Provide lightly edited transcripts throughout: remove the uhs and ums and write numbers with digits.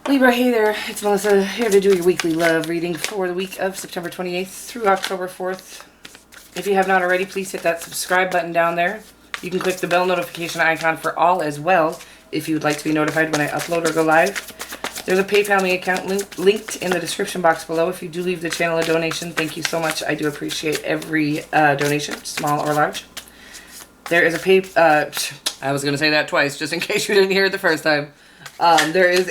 Libra, hey there, it's Melissa here to do your weekly love reading for the week of September 28th through October 4th. If you have not already, please hit that subscribe button down there. You can click the bell notification icon for all as well if you would like to be notified when I upload or go live. There's a PayPal me account linked in the description box below. If you do leave the channel a donation, thank you so much. I do appreciate every donation, small or large. There is a I was going to say that twice, just in case you didn't hear it the first time. There is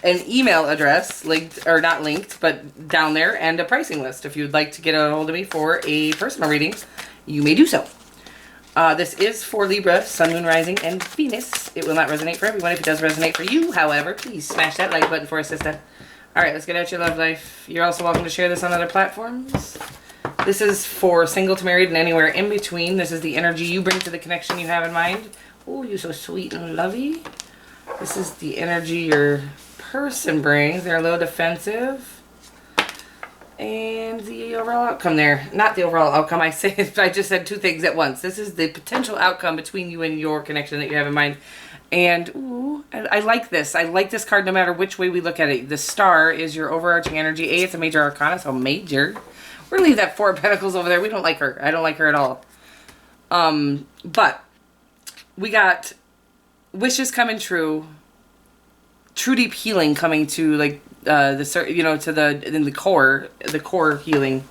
an email address, linked, or not linked, but down there, and a pricing list. If you'd like to get a hold of me for a personal reading, you may do so. This is for Libra, Sun, Moon, Rising, and Venus. It will not resonate for everyone. If it does resonate for you, however, please smash that like button for us, sister. Alright, let's get at your love life. You're also welcome to share this on other platforms. This is for single to married and anywhere in between. This is the energy you bring to the connection you have in mind. Oh, you're so sweet and lovey. This is the energy your person brings. They're a little defensive. And the overall outcome there. Not the overall outcome. I just said two things at once. This is the potential outcome between you and your connection that you have in mind. And, ooh, I like this. I like this card no matter which way we look at it. The star is your overarching energy. It's a major arcana, so major. We're going to leave that Four of Pentacles over there. We don't like her. I don't like her at all. But we got wishes coming true. True deep healing coming to, like, to the core healing.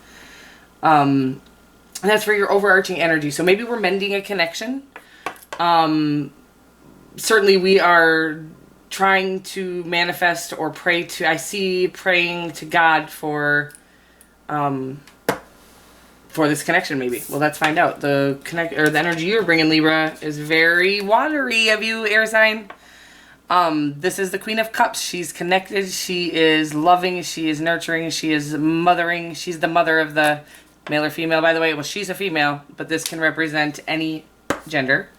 And that's for your overarching energy. So maybe we're mending a connection. Certainly we are trying to manifest or pray to, I see praying to God for this connection maybe. Well, let's find out. The energy you're bringing, Libra, is very watery of you, air sign. This is the Queen of Cups. She's connected. She is loving. She is nurturing. She is mothering. She's the mother of the male or female, by the way. Well, she's a female, but this can represent any gender.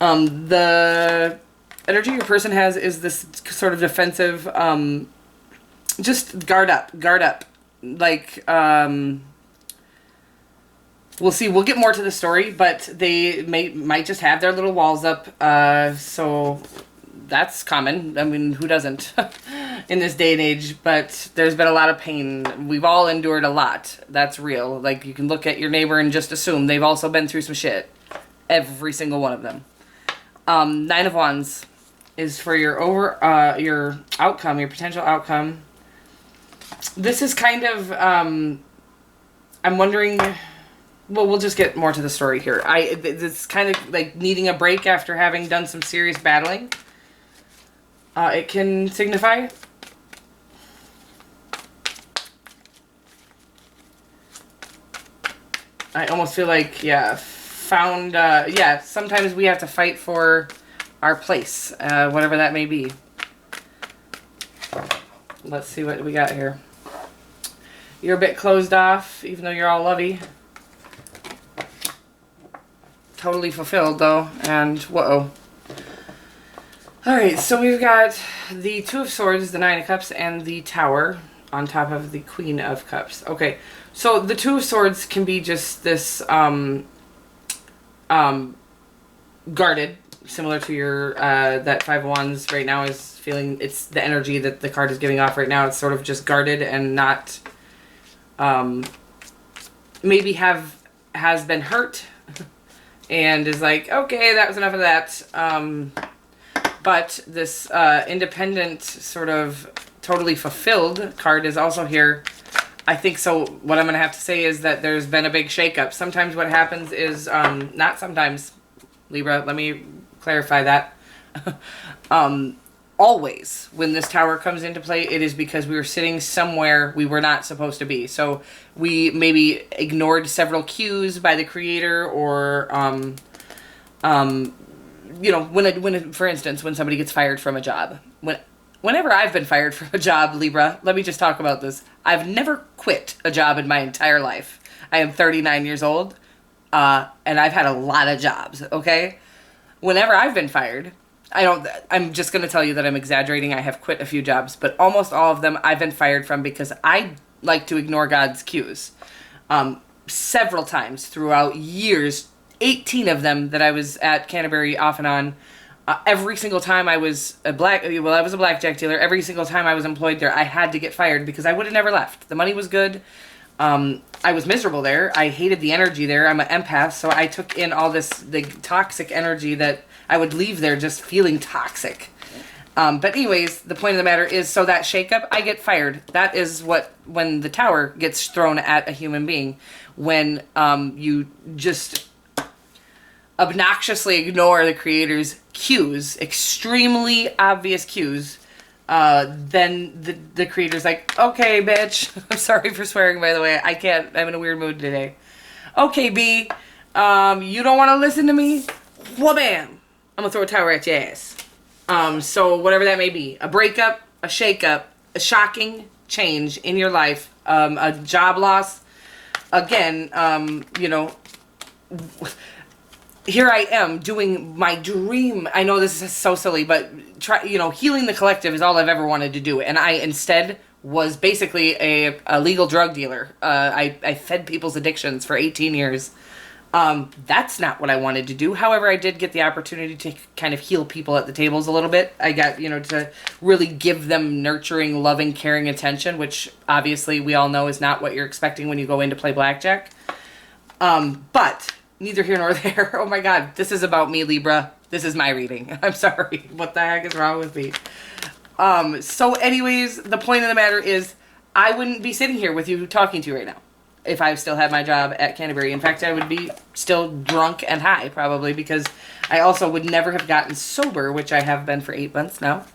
The energy your person has is this sort of defensive, just guard up. Like, we'll see. We'll get more to the story, but they might just have their little walls up. So that's common. I mean, who doesn't in this day and age? But there's been a lot of pain. We've all endured a lot. That's real. Like, you can look at your neighbor and just assume they've also been through some shit. Every single one of them. Nine of Wands is for your outcome, your potential outcome. This is kind of, I'm wondering. Well, we'll just get more to the story here. It's kind of like needing a break after having done some serious battling. It can signify. I almost feel like, yeah, sometimes we have to fight for our place, whatever that may be. Let's see what we got here. You're a bit closed off, even though you're all lovey. Totally fulfilled though, and whoa. Alright, so we've got the Two of Swords, the Nine of Cups, and the Tower on top of the Queen of Cups. Okay, so the Two of Swords can be just this guarded, similar to your that Five of Wands right now is feeling. It's the energy that the card is giving off right now. It's sort of just guarded and not maybe has been hurt. And is like, okay, that was enough of that. But this independent, sort of totally fulfilled card is also here. I think so. What I'm going to have to say is that there's been a big shakeup. Sometimes what happens is, not sometimes, Libra, let me clarify that. Always, when this tower comes into play, it is because we were sitting somewhere we were not supposed to be. So we maybe ignored several cues by the creator, or, you know, when for instance, when somebody gets fired from a job. Whenever I've been fired from a job, Libra, let me just talk about this. I've never quit a job in my entire life. I am 39 years old, and I've had a lot of jobs, okay? Whenever I've been fired, I'm just going to tell you that I'm exaggerating. I have quit a few jobs, but almost all of them I've been fired from because I like to ignore God's cues. Several times throughout years, 18 of them that I was at Canterbury off and on, Every single time I was I was a blackjack dealer. Every single time I was employed there, I had to get fired because I would have never left. The money was good. I was miserable there. I hated the energy there. I'm an empath, so I took in all the toxic energy that I would leave there just feeling toxic. But anyways, the point of the matter is, so that shakeup, I get fired. That is when the tower gets thrown at a human being. When you just obnoxiously ignore the creator's cues, extremely obvious cues, then the creator's like, okay, bitch. I'm sorry for swearing, by the way. I can't. I'm in a weird mood today. Okay, B. You don't want to listen to me? Well, bam. I'm going to throw a tower at your ass. So whatever that may be, a breakup, a shakeup, a shocking change in your life, a job loss. Again, here I am doing my dream. I know this is so silly, but healing the collective is all I've ever wanted to do. And I instead was basically a legal drug dealer. I fed people's addictions for 18 years. That's not what I wanted to do. However, I did get the opportunity to kind of heal people at the tables a little bit. I got, to really give them nurturing, loving, caring attention, which obviously we all know is not what you're expecting when you go in to play blackjack. But neither here nor there. Oh my God, this is about me, Libra. This is my reading. I'm sorry. What the heck is wrong with me? So anyways, the point of the matter is I wouldn't be sitting here with you talking to you right now if I still had my job at Canterbury. In fact, I would be still drunk and high probably, because I also would never have gotten sober, which I have been for 8 months now,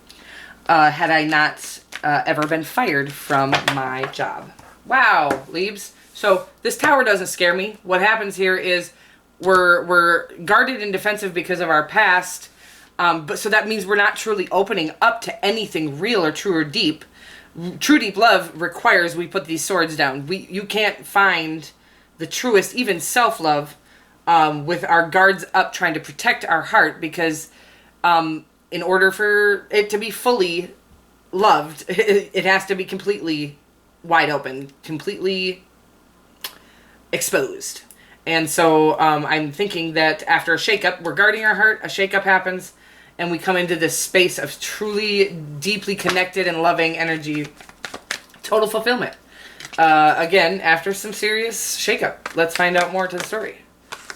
had I not ever been fired from my job. Wow, Leaves. So this tower doesn't scare me. What happens here is we're guarded and defensive because of our past, but so that means we're not truly opening up to anything real or true or deep. True deep love requires we put these swords down. You can't find the truest, even self-love, with our guards up trying to protect our heart, because in order for it to be fully loved, it has to be completely wide open, completely exposed. And so I'm thinking that after a shakeup, we're guarding our heart, a shakeup happens, and we come into this space of truly, deeply connected and loving energy. Total fulfillment. Again, after some serious shakeup. Let's find out more to the story.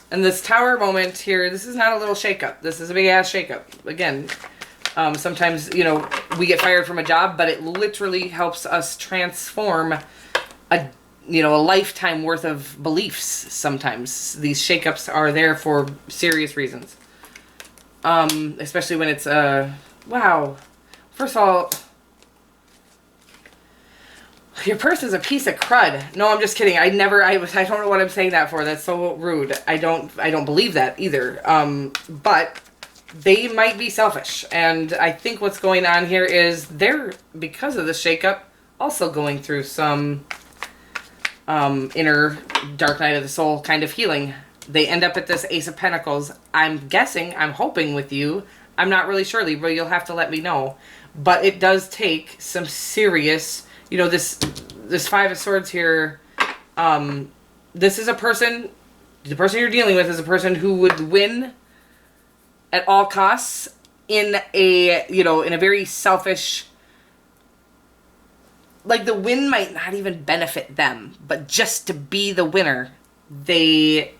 And this tower moment here, this is not a little shakeup. This is a big-ass shakeup. Again, sometimes, we get fired from a job, but it literally helps us transform a lifetime worth of beliefs sometimes. These shakeups are there for serious reasons. Especially when it's, wow. First of all, your purse is a piece of crud. No, I'm just kidding. I don't know what I'm saying that for. That's so rude. I don't believe that either. But they might be selfish. And I think what's going on here is they're, because of the shakeup, also going through some, inner dark night of the soul kind of healing. They end up at this Ace of Pentacles. I'm hoping with you. I'm not really sure, Libra. You'll have to let me know. But it does take some serious, this Five of Swords here. This is a person, the person you're dealing with is a person who would win at all costs in a very selfish, like the win might not even benefit them, but just to be the winner, they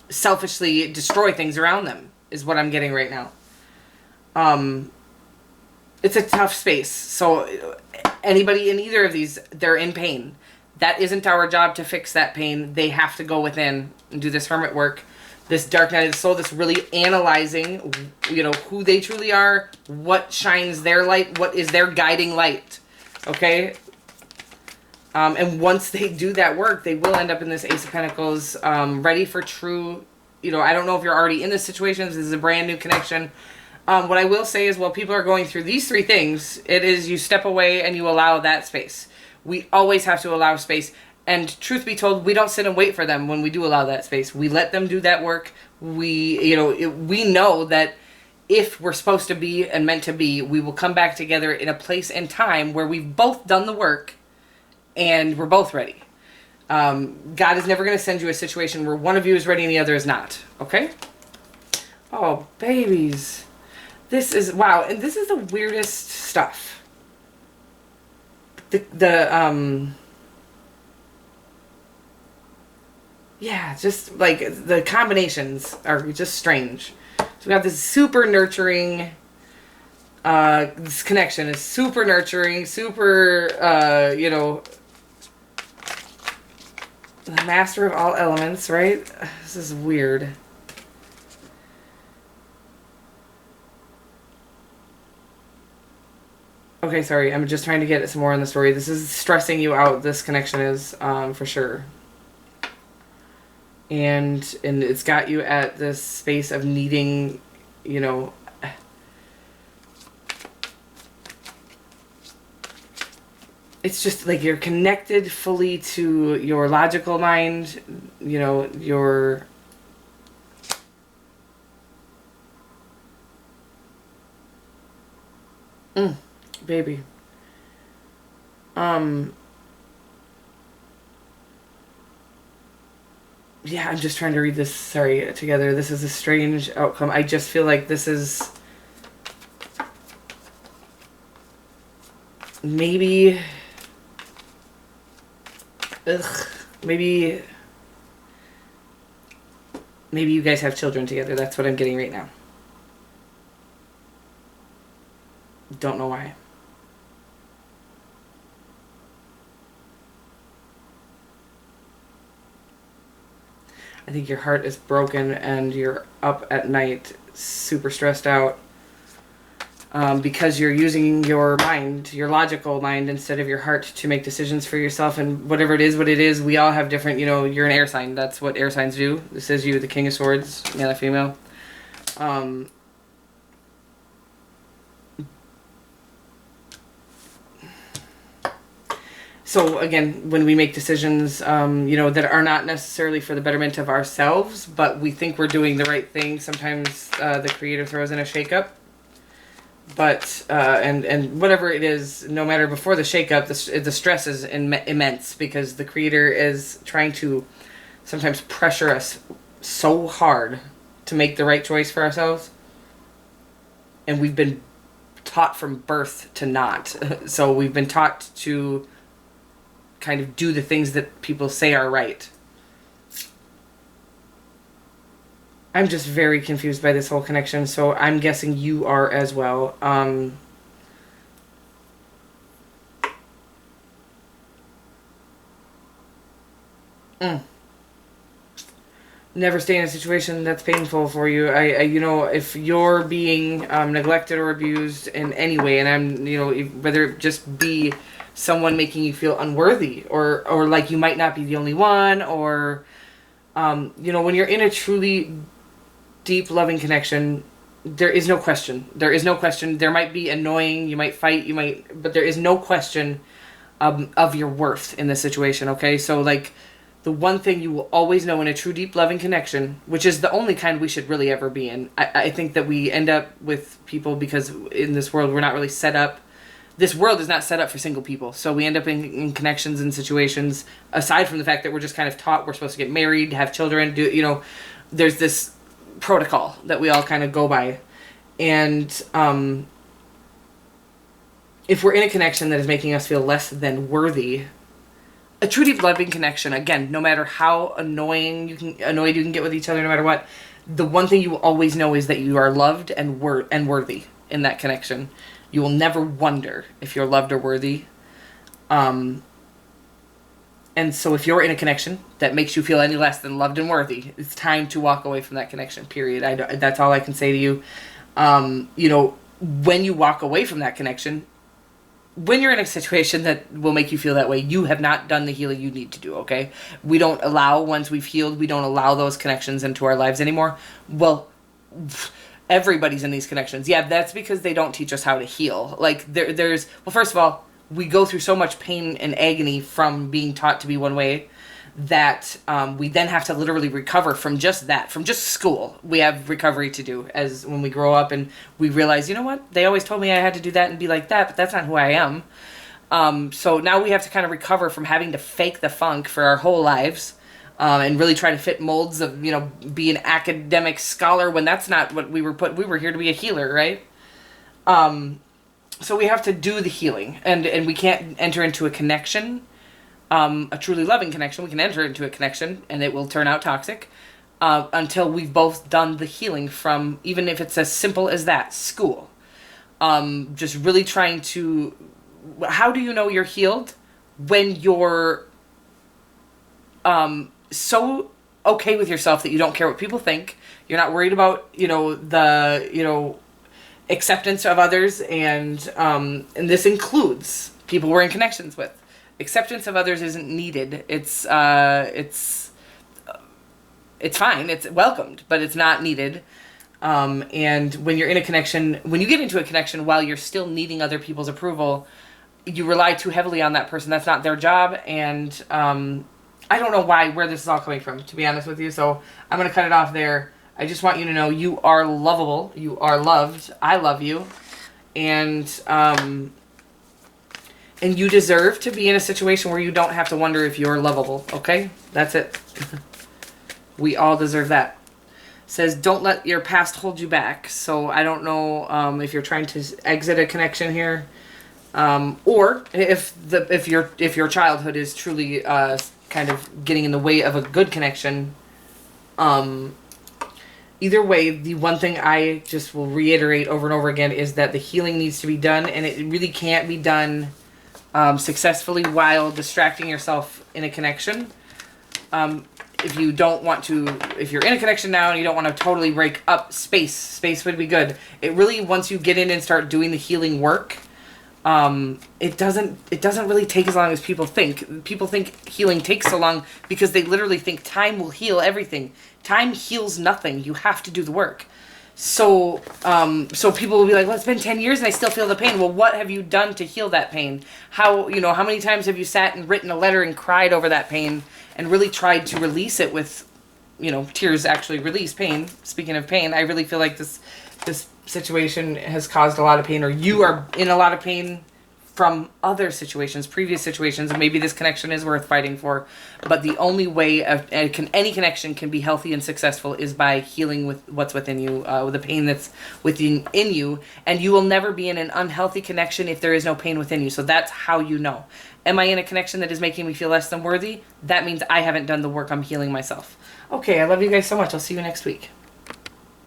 selfishly destroy things around them, is what I'm getting right now. It's a tough space. So anybody in either of these, they're in pain. That isn't our job to fix that pain. They have to go within and do this hermit work, this dark night of the soul, this really analyzing, who they truly are, what shines their light, what is their guiding light. Okay? And once they do that work, they will end up in this Ace of Pentacles, ready for true, I don't know if you're already in this situation. This is a brand new connection. What I will say is, while people are going through these three things, it is you step away and you allow that space. We always have to allow space. And truth be told, we don't sit and wait for them when we do allow that space. We let them do that work. We know that if we're supposed to be and meant to be, we will come back together in a place and time where we've both done the work and we're both ready. God is never going to send you a situation where one of you is ready and the other is not. Okay? Oh, babies. This is, wow, and this is the weirdest stuff. Yeah, just like the combinations are just strange. So we got this super nurturing, this connection is super nurturing, super, the master of all elements, right? This is weird. Okay, sorry, I'm just trying to get some more on the story. This is stressing you out, this connection is, for sure. And it's got you at this space of needing, it's just like you're connected fully to your logical mind, your baby. Yeah, I'm just trying to read this, sorry, together. This is a strange outcome. I just feel like this is maybe, maybe you guys have children together. That's what I'm getting right now. Don't know why. I think your heart is broken and you're up at night super stressed out because you're using your mind, your logical mind, instead of your heart to make decisions for yourself. And whatever it is, what it is, we all have different, you're an air sign. That's what air signs do. This is you, the King of Swords, male and female. So again, when we make decisions, that are not necessarily for the betterment of ourselves, but we think we're doing the right thing, sometimes the Creator throws in a shakeup. But and whatever it is, no matter before the shakeup, the stress is immense because the Creator is trying to sometimes pressure us so hard to make the right choice for ourselves, and we've been taught from birth to not. So we've been taught to kind of do the things that people say are right. I'm just very confused by this whole connection, so I'm guessing you are as well. Never stay in a situation that's painful for you. If you're being neglected or abused in any way, and whether it just be someone making you feel unworthy or like you might not be the only one, or when you're in a truly deep loving connection, there is no question. There might be annoying, you might fight, but there is no question of your worth in this situation. Okay, so like the one thing you will always know in a true deep loving connection, which is the only kind we should really ever be in. I think that we end up with people because in this world we're not really set up. This world is not set up for single people. So we end up in connections and situations, aside from the fact that we're just kind of taught we're supposed to get married, have children, there's this protocol that we all kind of go by. And if we're in a connection that is making us feel less than worthy, a true deep loving connection, again, no matter how annoyed you can get with each other, no matter what, the one thing you will always know is that you are loved and worthy in that connection. You will never wonder if you're loved or worthy. And so if you're in a connection that makes you feel any less than loved and worthy, it's time to walk away from that connection, period. That's all I can say to you. When you walk away from that connection, when you're in a situation that will make you feel that way, you have not done the healing you need to do, okay? We don't allow, once we've healed, we don't allow those connections into our lives anymore. Well, everybody's in these connections. Yeah, that's because they don't teach us how to heal. Like, there's... Well, first of all, we go through so much pain and agony from being taught to be one way that we then have to literally recover from just that, from just school. We have recovery to do as when we grow up and we realize, you know what? They always told me I had to do that and be like that, but that's not who I am. So now we have to kind of recover from having to fake the funk for our whole lives. And really try to fit molds of, be an academic scholar when that's not what we were put. We were here to be a healer, right? So we have to do the healing, and we can't enter into a connection, a truly loving connection. We can enter into a connection and it will turn out toxic, until we've both done the healing from, even if it's as simple as that, school. Just really trying to, how do you know you're healed? When you're so okay with yourself that you don't care what people think. You're not worried about, the, acceptance of others, and this includes people we're in connections with. Acceptance of others isn't needed. It's fine. It's welcomed, but it's not needed. And when you're in a connection, when you get into a connection while you're still needing other people's approval, you rely too heavily on that person. That's not their job. And I don't know where this is all coming from, to be honest with you. So I'm going to cut it off there. I just want you to know you are lovable. You are loved. I love you. And you deserve to be in a situation where you don't have to wonder if you're lovable. Okay? That's it. We all deserve that. Says, don't let your past hold you back. So I don't know if you're trying to exit a connection here, or if your childhood is truly kind of getting in the way of a good connection. Either way, the one thing I just will reiterate over and over again is that the healing needs to be done, and it really can't be done successfully while distracting yourself in a connection. If you don't want to, if you're in a connection now and you don't want to totally break up, space would be good. It really, once you get in and start doing the healing work, it doesn't really take as long as people think. People think healing takes so long because they literally think time will heal everything. Time heals nothing. You have to do the work. So people will be like, well, it's been 10 years and I still feel the pain. Well, what have you done to heal that pain? How many times have you sat and written a letter and cried over that pain and really tried to release it with, tears actually release pain. Speaking of pain, I really feel like this situation has caused a lot of pain, or you are in a lot of pain from other situations, previous situations, and maybe this connection is worth fighting for. But the only way any connection can be healthy and successful is by healing with what's within you, with the pain that's within you. And you will never be in an unhealthy connection if there is no pain within you. So that's how you know. Am I in a connection that is making me feel less than worthy? That means I haven't done the work. I'm healing myself. Okay, I love you guys so much. I'll see you next week.